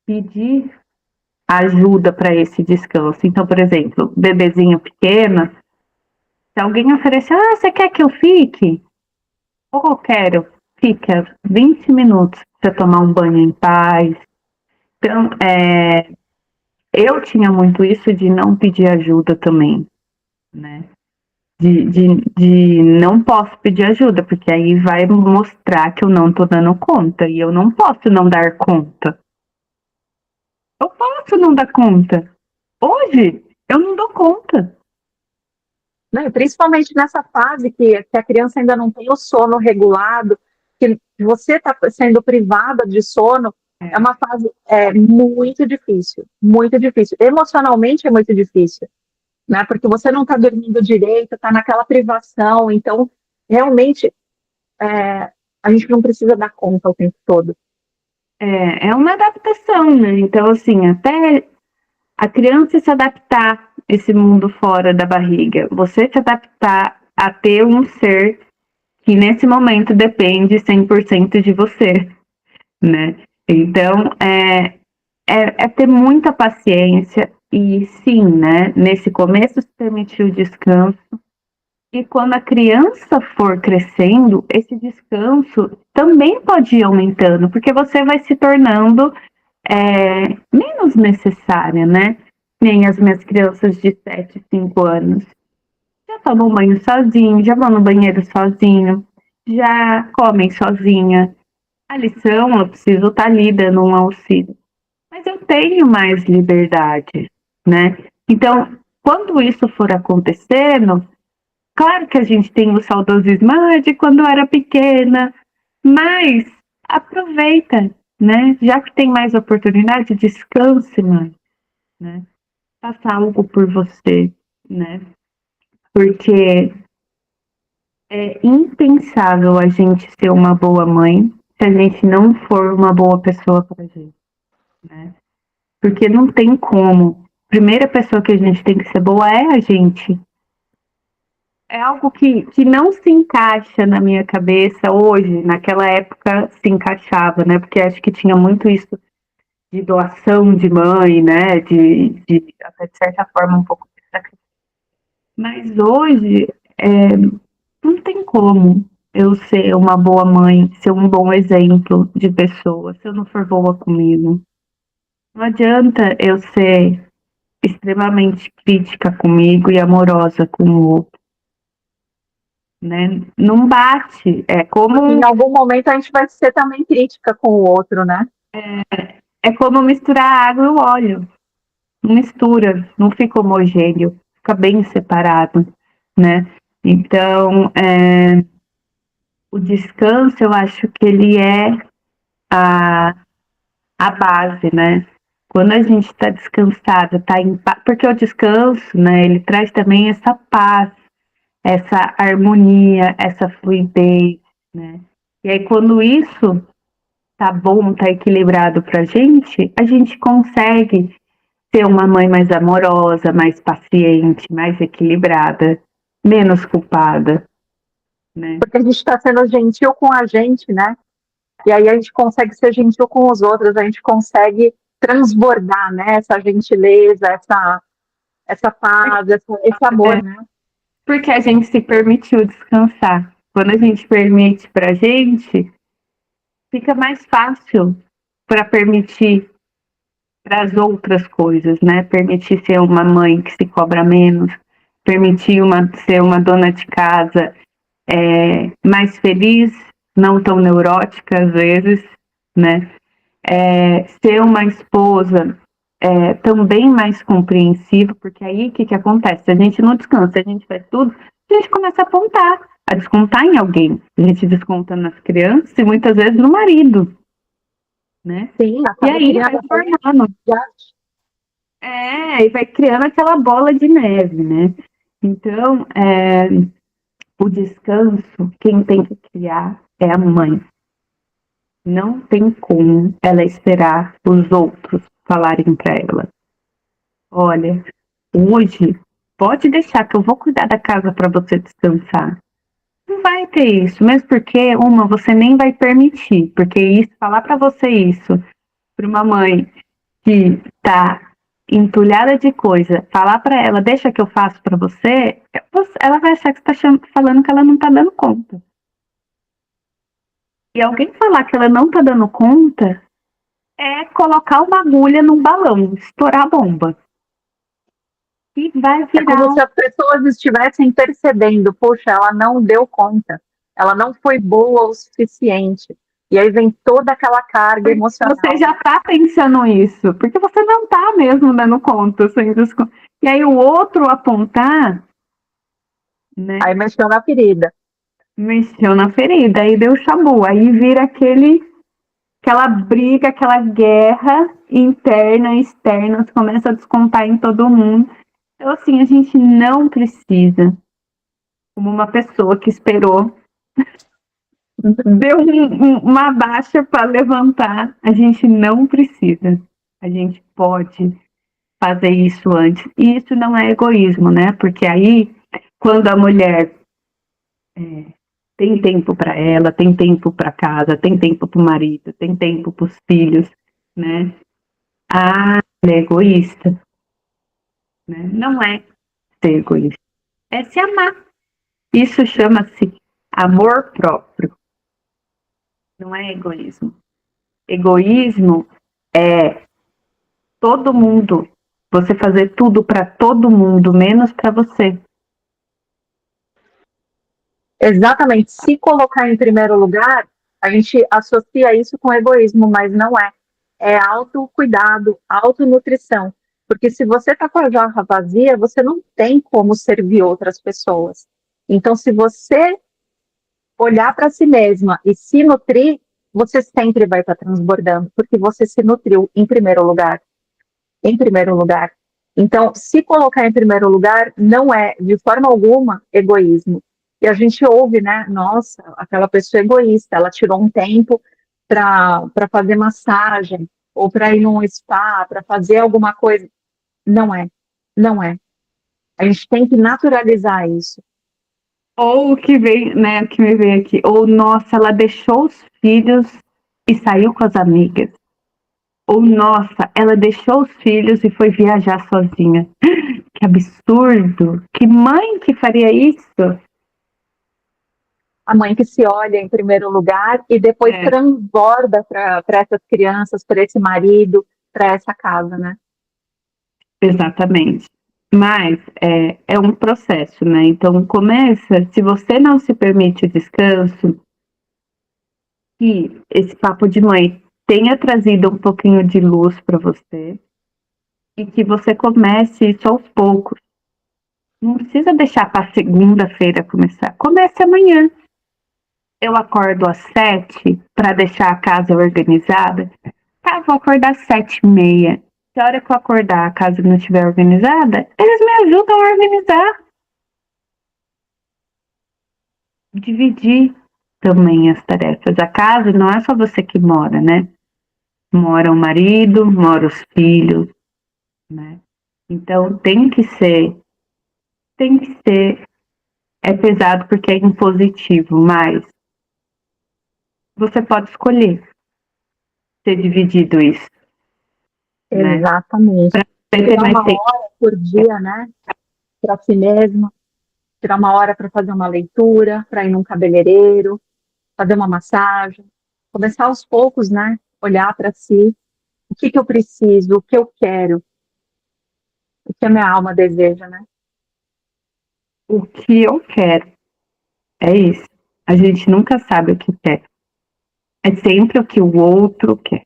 Speaker 1: pedir ajuda para esse descanso. Então, por exemplo, bebezinho pequeno, se alguém oferecer, você quer que eu fique? Oh, quero. Fica 20 minutos para tomar um banho em paz. Então, eu tinha muito isso de não pedir ajuda também, né? De não posso pedir ajuda, porque aí vai mostrar que eu não tô dando conta, e eu não posso não dar conta. Eu posso não dar conta. Hoje, eu não dou conta.
Speaker 2: Né? Principalmente nessa fase que a criança ainda não tem o sono regulado, que você está sendo privada de sono, é uma fase muito difícil, muito difícil. Emocionalmente é muito difícil, né? Porque você não está dormindo direito, está naquela privação, então realmente a gente não precisa dar conta o tempo todo.
Speaker 1: É uma adaptação, né? Então, assim, até a criança se adaptar a esse mundo fora da barriga, você se adaptar a ter um ser que nesse momento depende 100% de você, né? Então, é ter muita paciência e sim, né? Nesse começo se permitir o descanso e quando a criança for crescendo, esse descanso também pode ir aumentando, porque você vai se tornando menos necessária, né? Nem as minhas crianças de 7, 5 anos. Já tomam banho sozinho, já vão no banheiro sozinho, já comem sozinha. A lição, eu preciso estar ali dando um auxílio. Mas eu tenho mais liberdade, né? Então, quando isso for acontecendo, Claro que a gente tem o saudosismo de quando eu era pequena, mas aproveita, né? Já que tem mais oportunidade, descanse mais, né? Faça algo por você, né? Porque é impensável a gente ser uma boa mãe se a gente não for uma boa pessoa pra gente, né? Porque não tem como. A primeira pessoa que a gente tem que ser boa é a gente. É algo que não se encaixa na minha cabeça hoje, naquela época se encaixava, né? Porque acho que tinha muito isso de doação de mãe, né? Até de certa forma um pouco de sacrifício. Mas hoje não tem como eu ser uma boa mãe, ser um bom exemplo de pessoa, se eu não for boa comigo. Não adianta eu ser extremamente crítica comigo e amorosa com o outro, né? Não bate.
Speaker 2: Em algum momento a gente vai ser também crítica com o outro, né?
Speaker 1: É como misturar água e o óleo. Não mistura, não fica homogêneo, fica bem separado, né? Então, o descanso, eu acho que ele é a, a base, né? Quando a gente está descansado, tá em paz, porque o descanso, né, ele traz também essa paz, essa harmonia, essa fluidez, né? E aí, quando isso tá bom, tá equilibrado pra gente, a gente consegue ser uma mãe mais amorosa, mais paciente, mais equilibrada, menos culpada, né?
Speaker 2: Porque a gente está sendo gentil com a gente, né? E aí a gente consegue ser gentil com os outros, a gente consegue transbordar, né? Essa gentileza, essa paz, esse amor, né?
Speaker 1: Porque a gente se permitiu descansar. Quando a gente permite pra gente, fica mais fácil para permitir para as outras coisas, né? Permitir ser uma mãe que se cobra menos, permitir ser uma dona de casa mais feliz, não tão neurótica às vezes, né? Ser uma esposa também mais compreensiva, porque aí o que acontece? Se a gente não descansa, a gente faz tudo, a gente começa a apontar, a descontar em alguém. A gente desconta nas crianças e muitas vezes no marido, né?
Speaker 2: Sim,
Speaker 1: E
Speaker 2: acaba
Speaker 1: aí vai
Speaker 2: criando
Speaker 1: formando. E vai criando aquela bola de neve, né? Então, o descanso, quem tem que criar é a mãe. Não tem como ela esperar os outros falarem para ela. Olha, hoje pode deixar que eu vou cuidar da casa para você descansar. Não vai ter isso, mesmo porque você nem vai permitir, porque isso falar para você isso, para uma mãe que tá entulhada de coisa, falar para ela, deixa que eu faço para você, ela vai achar que você tá falando que ela não tá dando conta. E alguém falar que ela não tá dando conta é colocar uma agulha num balão, estourar a bomba. E vai virar.
Speaker 2: É como se as pessoas estivessem percebendo, poxa, ela não deu conta, ela não foi boa o suficiente. E aí vem toda aquela carga emocional.
Speaker 1: Você já tá pensando isso, porque você não tá mesmo dando conta. E aí o outro apontar, né?
Speaker 2: Aí mexeu na ferida.
Speaker 1: Mexeu na ferida, aí deu chabu, aí vira aquela briga, aquela guerra interna e externa, você começa a descontar em todo mundo. Então, assim, a gente não precisa, como uma pessoa que esperou, deu uma baixa para levantar, a gente não precisa. A gente pode fazer isso antes. E isso não é egoísmo, né? Porque aí, quando a mulher tem tempo para ela, tem tempo para casa, tem tempo para o marido, tem tempo para os filhos, né? Ela é egoísta, né? Não é ser egoísta, é se amar. Isso chama-se amor próprio, não é egoísmo. Egoísmo é todo mundo, você fazer tudo para todo mundo, menos para você.
Speaker 2: Exatamente. Se colocar em primeiro lugar, a gente associa isso com egoísmo, mas não é. É autocuidado, autonutrição. Porque se você está com a jarra vazia, você não tem como servir outras pessoas. Então, se você olhar para si mesma e se nutrir, você sempre vai estar transbordando, porque você se nutriu em primeiro lugar. Em primeiro lugar. Então, se colocar em primeiro lugar não é, de forma alguma, egoísmo. E a gente ouve, né? Nossa, aquela pessoa é egoísta, ela tirou um tempo para fazer massagem, ou para ir num spa, para fazer alguma coisa. Não é, não é. A gente tem que naturalizar isso.
Speaker 1: Ou o que vem, né, o que me vem aqui, ou nossa, ela deixou os filhos e saiu com as amigas. Ou nossa, ela deixou os filhos e foi viajar sozinha. Que absurdo! Que mãe que faria isso?
Speaker 2: A mãe que se olha em primeiro lugar e depois
Speaker 1: É,
Speaker 2: transborda para essas crianças, para esse marido, para essa casa, né?
Speaker 1: exatamente. Mas é um processo, né? Então começa, se você não se permite o descanso, que esse papo de mãe tenha trazido um pouquinho de luz para você e que você comece isso aos poucos. Não precisa deixar para segunda-feira começar. Comece amanhã. Eu acordo às 7 para deixar a casa organizada. Tá, vou acordar às 7h30. Se a hora que eu acordar a casa não estiver organizada, eles me ajudam a organizar. Dividir também as tarefas. A casa não é só você que mora, né? Mora o marido, mora os filhos, né? Então tem que ser, é pesado porque é impositivo, mas você pode escolher ter dividido isso, né?
Speaker 2: Exatamente.
Speaker 1: Você ter
Speaker 2: Tirar
Speaker 1: mais
Speaker 2: uma
Speaker 1: tempo.
Speaker 2: hora por dia, né? Para si mesmo, tirar uma hora para fazer uma leitura, para ir num cabeleireiro, fazer uma massagem. Começar aos poucos, né? Olhar para si. O que que eu preciso? O que eu quero? O que a minha alma deseja, né?
Speaker 1: O que eu quero é isso. A gente nunca sabe o que quer. É sempre o que o outro quer,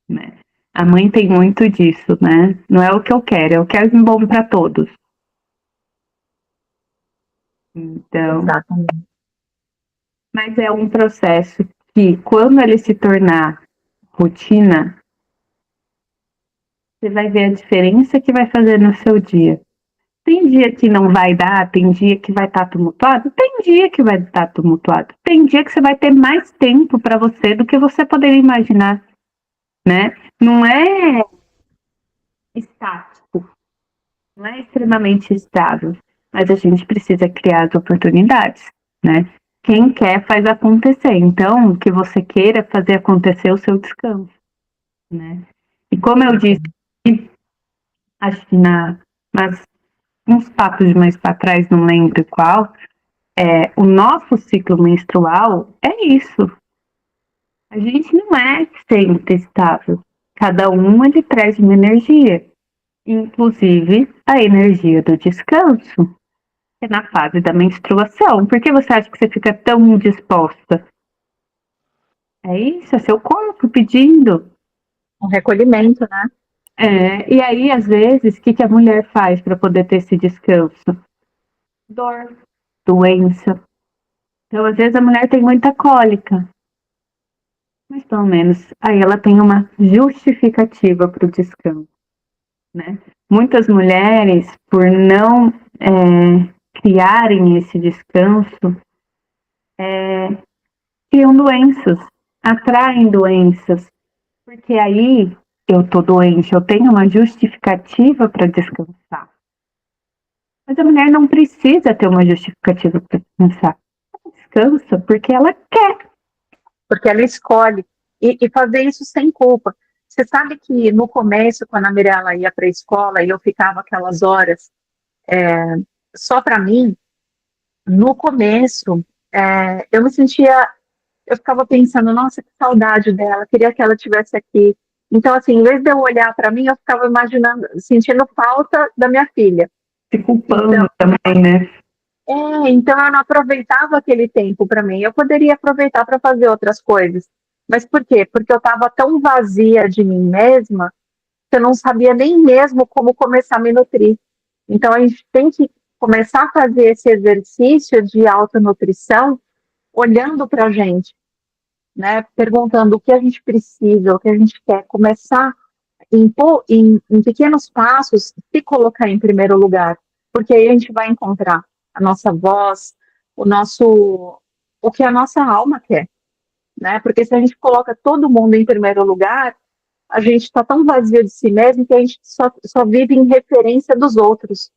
Speaker 1: né? A mãe tem muito disso, né? Não é o que eu quero, é o que é bom para todos. Então,
Speaker 2: Exatamente.
Speaker 1: mas é um processo que, quando ele se tornar rotina, você vai ver a diferença que vai fazer no seu dia. Tem dia que não vai dar, tem dia que vai estar tumultuado, tem dia que vai estar tumultuado, tem dia que você vai ter mais tempo para você do que você poderia imaginar, né? Não é estático, não é extremamente estável, mas a gente precisa criar as oportunidades, né? Quem quer faz acontecer, então que você queira fazer acontecer o seu descanso, né? E como eu disse, acho que mas uns papos mais para trás, não lembro qual, o nosso ciclo menstrual é isso. A gente não é sempre estável. Cada um ele traz uma energia, inclusive a energia do descanso. É na fase da menstruação. Por que você acha que você fica tão disposta? É isso, é seu corpo pedindo.
Speaker 2: Um recolhimento, né?
Speaker 1: E aí, às vezes, o que a mulher faz para poder ter esse descanso? Dor, doença. Então, às vezes, a mulher tem muita cólica, mas pelo menos aí ela tem uma justificativa para o descanso, né? Muitas mulheres, por não criarem esse descanso, criam doenças, atraem doenças, porque aí eu tô doente, eu tenho uma justificativa para descansar. Mas a mulher não precisa ter uma justificativa para descansar. Ela descansa porque ela quer.
Speaker 2: Porque ela escolhe. E fazer isso sem culpa. Você sabe que no começo, quando a Mirella ia para a escola e eu ficava aquelas horas só para mim, no começo, eu me sentia, eu ficava pensando, nossa, que saudade dela, queria que ela estivesse aqui. Então, assim, em vez de eu olhar para mim, eu ficava imaginando, sentindo falta da minha filha.
Speaker 1: Se culpando
Speaker 2: Então,
Speaker 1: também, né?
Speaker 2: então eu não aproveitava aquele tempo para mim. Eu poderia aproveitar para fazer outras coisas. Mas por quê? Porque eu estava tão vazia de mim mesma que eu não sabia nem mesmo como começar a me nutrir. Então a gente tem que começar a fazer esse exercício de autonutrição olhando para a gente, né? Perguntando o que a gente precisa, o que a gente quer, começar em pequenos passos, se colocar em primeiro lugar, porque aí a gente vai encontrar a nossa voz, o que a nossa alma quer, né? Porque se a gente coloca todo mundo em primeiro lugar, a gente está tão vazio de si mesmo que a gente só vive em referência dos outros,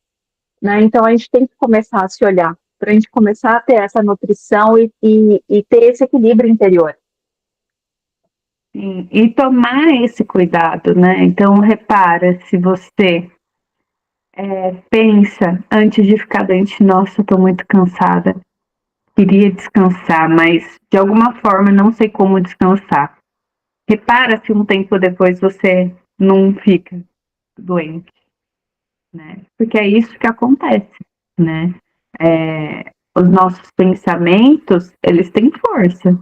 Speaker 2: né? Então a gente tem que começar a se olhar, para a gente começar a ter essa nutrição e ter esse equilíbrio interior.
Speaker 1: Sim, e tomar esse cuidado, né? Então, repara, se você pensa antes de ficar doente, nossa, eu tô muito cansada, queria descansar, mas de alguma forma não sei como descansar. Repara se um tempo depois você não fica doente, né? Porque é isso que acontece, né? Os nossos pensamentos, eles têm força,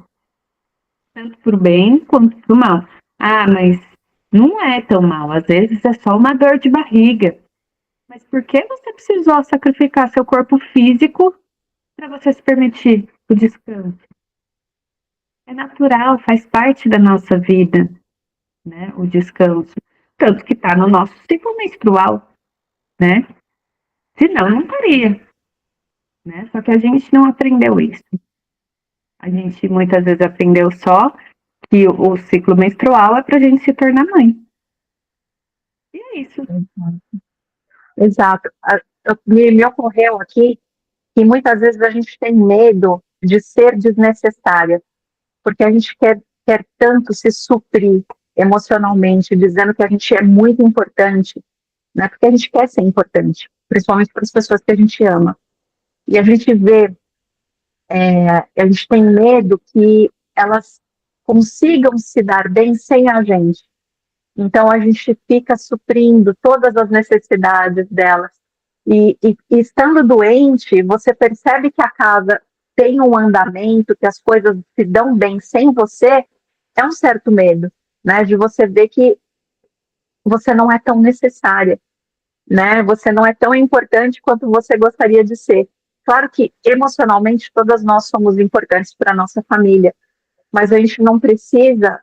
Speaker 1: tanto para o bem quanto para o mal. Ah, mas não é tão mal, às vezes é só uma dor de barriga. Mas por que você precisou sacrificar seu corpo físico para você se permitir o descanso? É natural, faz parte da nossa vida, né? O descanso. Tanto que está no nosso ciclo menstrual, né? Senão não estaria, né? Só que a gente não aprendeu isso. A gente muitas vezes aprendeu só que o ciclo menstrual é para a gente se tornar mãe. E é isso.
Speaker 2: Exato. Me ocorreu aqui que muitas vezes a gente tem medo de ser desnecessária, porque a gente quer tanto se suprir emocionalmente, dizendo que a gente é muito importante, né? Porque a gente quer ser importante, principalmente para as pessoas que a gente ama. E a gente vê, a gente tem medo que elas consigam se dar bem sem a gente. Então a gente fica suprindo todas as necessidades delas. E estando doente, você percebe que a casa tem um andamento, que as coisas se dão bem sem você, é um certo medo, né? De você ver que você não é tão necessária, né? Você não é tão importante quanto você gostaria de ser. Claro que emocionalmente todas nós somos importantes para a nossa família, mas a gente não precisa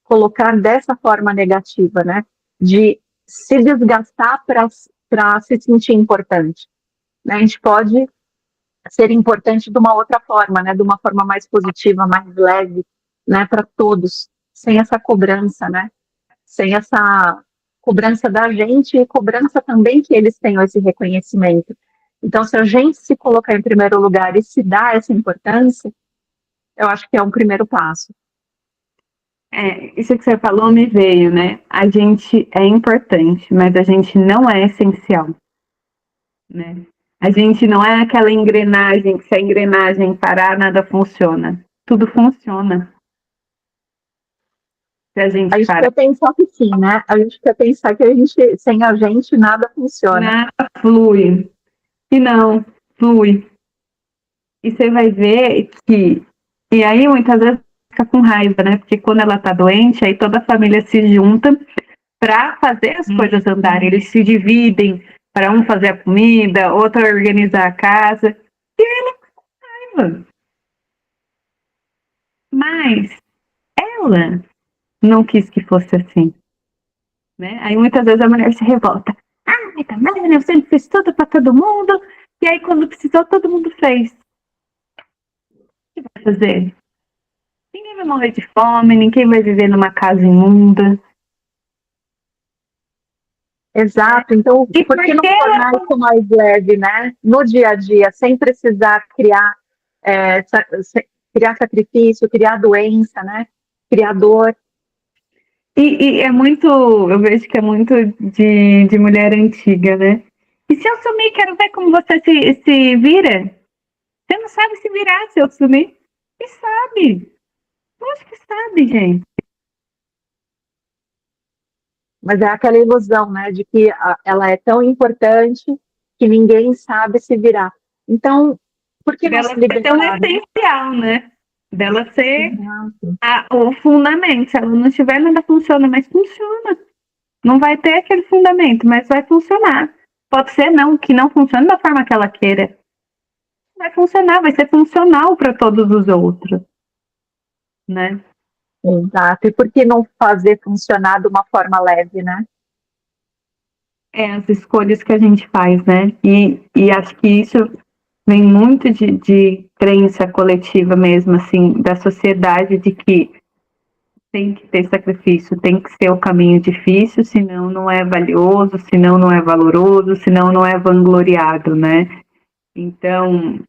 Speaker 2: colocar dessa forma negativa, né? De se desgastar para se sentir importante. Né? A gente pode ser importante de uma outra forma, né? De uma forma mais positiva, mais leve, né? Para todos, sem essa cobrança, né? Sem essa cobrança da gente e cobrança também que eles tenham esse reconhecimento. Então, se a gente se colocar em primeiro lugar e se dar essa importância, eu acho que é um primeiro passo.
Speaker 1: Isso que você falou me veio, né? A gente é importante, mas a gente não é essencial, né? A gente não é aquela engrenagem que se a engrenagem parar, nada funciona. Tudo funciona. Se a gente
Speaker 2: A gente
Speaker 1: parar,
Speaker 2: quer pensar que sim, né? A gente quer pensar que sem a gente nada funciona.
Speaker 1: nada flui. E não, flui. E você vai ver que. E aí, muitas vezes, fica com raiva, né? Porque quando ela tá doente, aí toda a família se junta para fazer as coisas andarem. Eles se dividem para um fazer a comida, outro organizar a casa. E ela com raiva. Mas ela não quis que fosse assim. Né? Aí muitas vezes a mulher se revolta. Ah, mas também, né? Você fez tudo para todo mundo. E aí, quando precisou, todo mundo fez. O que vai fazer? Ninguém vai morrer de fome, ninguém vai viver numa casa imunda.
Speaker 2: Exato, então
Speaker 1: E
Speaker 2: por que não
Speaker 1: porque
Speaker 2: tornar isso mais leve, né? No dia a dia, sem precisar criar sacrifício, criar doença, né? Criar dor.
Speaker 1: e é muito, eu vejo que é muito de mulher antiga, né? E se eu sumir, quero ver como você se vira. Você não sabe se virar se eu sumir. E sabe. Lógico que sabe, gente.
Speaker 2: Mas é aquela ilusão, né? De que ela é tão importante que ninguém sabe se virar. Então, por que não
Speaker 1: Dela
Speaker 2: se
Speaker 1: ser tão
Speaker 2: libertar, né?
Speaker 1: essencial, né? Dela ser
Speaker 2: Exato.
Speaker 1: o fundamento. Se ela não tiver, nada funciona, mas funciona. Não vai ter aquele fundamento, mas vai funcionar. Pode ser não, que não funcione da forma que ela queira. Vai funcionar, vai ser funcional para todos os outros, né?
Speaker 2: Exato. E por que não fazer funcionar de uma forma leve, né?
Speaker 1: É as escolhas que a gente faz, né? E acho que isso vem muito de crença coletiva mesmo, assim, da sociedade, de que tem que ter sacrifício, tem que ser o caminho difícil, senão não é valioso, senão não é valoroso, senão não é vangloriado, né? Então,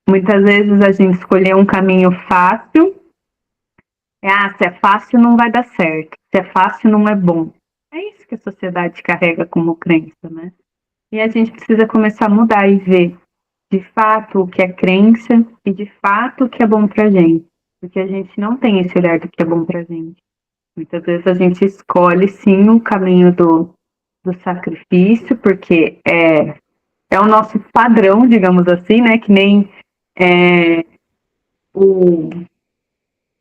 Speaker 1: muitas vezes a gente escolher um caminho fácil, se é fácil não vai dar certo, se é fácil não é bom. É isso que a sociedade carrega como crença, né? E a gente precisa começar a mudar e ver de fato o que é crença e de fato o que é bom pra gente. Porque a gente não tem esse olhar do que é bom pra gente. Muitas vezes a gente escolhe sim o caminho do sacrifício, porque é o nosso padrão, digamos assim, né? Que nem o.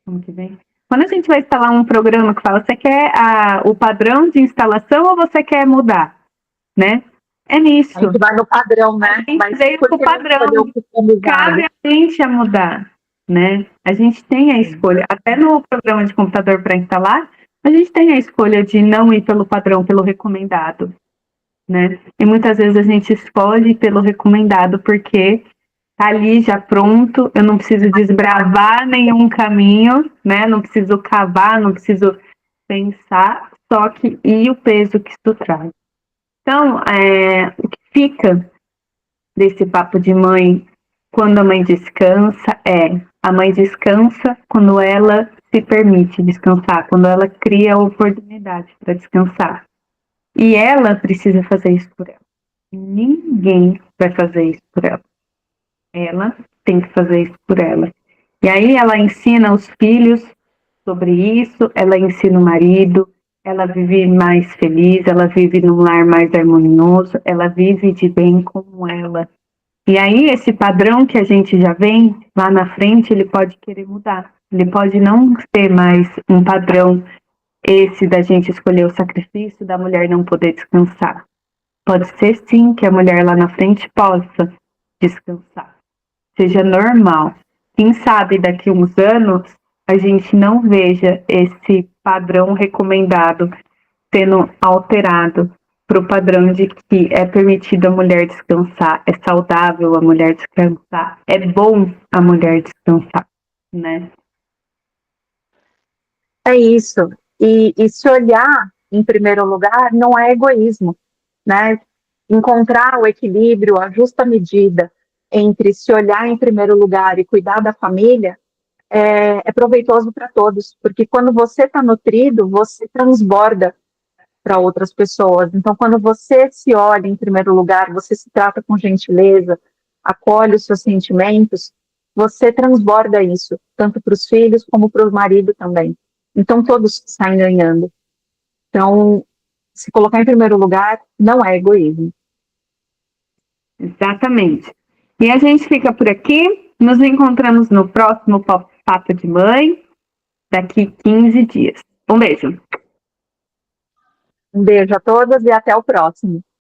Speaker 1: Como que vem? Quando a gente vai instalar um programa que fala, você quer o padrão de instalação ou você quer mudar? Né? É
Speaker 2: A
Speaker 1: nisso.
Speaker 2: gente vai no padrão,
Speaker 1: A
Speaker 2: né?
Speaker 1: gente
Speaker 2: Mas
Speaker 1: veio
Speaker 2: por
Speaker 1: com o
Speaker 2: que não
Speaker 1: padrão.
Speaker 2: escolher o customizado?
Speaker 1: Cabe a gente a mudar, né? A gente tem a escolha. Até no programa de computador para instalar, a gente tem a escolha de não ir pelo padrão, pelo recomendado, né? E muitas vezes a gente escolhe pelo recomendado porque tá ali já pronto, eu não preciso desbravar nenhum caminho, né? Não preciso cavar, não preciso pensar, só que e o peso que isso traz. Então, o que fica desse papo de mãe quando a mãe descansa a mãe descansa quando ela se permite descansar, quando ela cria a oportunidade para descansar. E ela precisa fazer isso por ela. Ninguém vai fazer isso por ela. Ela tem que fazer isso por ela. E aí ela ensina os filhos sobre isso, ela ensina o marido, ela vive mais feliz, ela vive num lar mais harmonioso, ela vive de bem com ela. E aí esse padrão que a gente já vem lá na frente, ele pode querer mudar. Ele pode não ser mais um padrão esse da gente escolher o sacrifício da mulher não poder descansar. Pode ser sim que a mulher lá na frente possa descansar. Seja normal. Quem sabe daqui a uns anos a gente não veja esse padrão recomendado sendo alterado para o padrão de que é permitido a mulher descansar, é saudável a mulher descansar, é bom a mulher descansar, né?
Speaker 2: É isso. E se olhar em primeiro lugar não é egoísmo, né? Encontrar o equilíbrio, a justa medida entre se olhar em primeiro lugar e cuidar da família é proveitoso para todos, porque quando você está nutrido, você transborda para outras pessoas. Então, quando você se olha em primeiro lugar, você se trata com gentileza, acolhe os seus sentimentos, você transborda isso, tanto para os filhos como para o marido também. Então, todos saem ganhando. Então, se colocar em primeiro lugar não é egoísmo.
Speaker 1: Exatamente. E a gente fica por aqui, nos encontramos no próximo Papo de Mãe, daqui 15 dias. Um beijo.
Speaker 2: Um beijo a todas e até o próximo.